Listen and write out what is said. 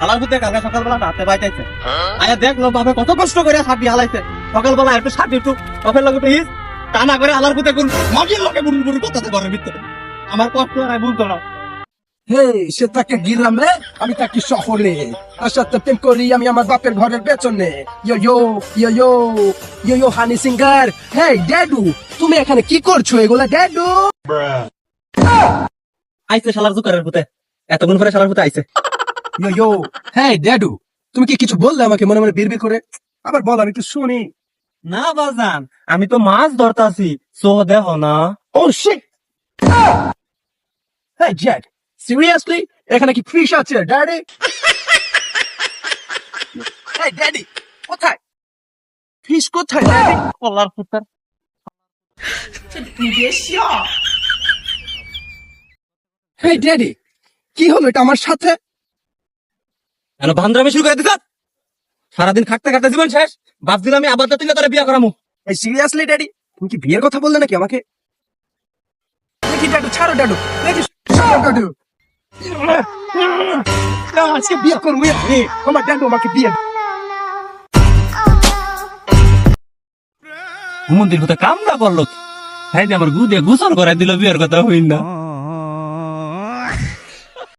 হালার বুদ্ধে কালকে সকালবেলা রাতে বাইতেছে আয়া দেখলো বাপে কত কষ্ট করে সাপি হালাইছে সকালবেলা একটু সাপি একটু বাপের লগে প্লিজ টানা করে হালার বুদ্ধে কোন মাগির লগে বুড়ুর বুড়ুর কথাতে ঘরের ভিতরে আমার কষ্ট আর বুঝতো না হে সে তাকে গ্রামে আমি তাকে শহরে তার সাথে প্রেম করি আমি আমার বাপের ঘরের পেছনে ইয়ো ইয়ো ইয়ো ইয়ো ইয়ো ইয়ো হানি সিঙ্গার হে ড্যাডু তুমি এখানে কি করছো এগুলা ড্যাডু আইছে শালার জুকারের পুতে এতক্ষণ পরে শালার পুতে আইছে ইয়ো ইয়ো হে ড্যাডু তুমি কি কিছু বললে আমাকে মনে মনে বিড়বিড় করে আবার বল আমি একটু শুনি না বাজান আমি তো মাছ ধরতাছি সো দেহ না ও শিট হে জ্যাক সিরিয়াসলি এখানে কি ফিশ আছে ড্যাডি হে ড্যাডি কোথায় ফিশ কোথায় ড্যাডি কলার পুতার হে ড্যাডি কি হলো এটা আমার সাথে কেন বান্দ্রামি শুরু করে দিত সারাদিন খাটতে খাটতে জীবন শেষ ভাবছিলাম আমি আবার তুলে তোরা বিয়া করামু এই সিরিয়াসলি ড্যাডি তুমি কি বিয়ের কথা বললে নাকি আমাকে দেখি ড্যাডু ছাড়ো ড্যাডু দেখি ছাড়ো ড্যাডু আজকে বিয়ে করবো আমার ড্যাডু আমাকে বিয়ে মন্দির কোথায় কামড়া করলো তাই আমার গু দিয়ে গোসল করাই দিল বিয়ের কথা হইন না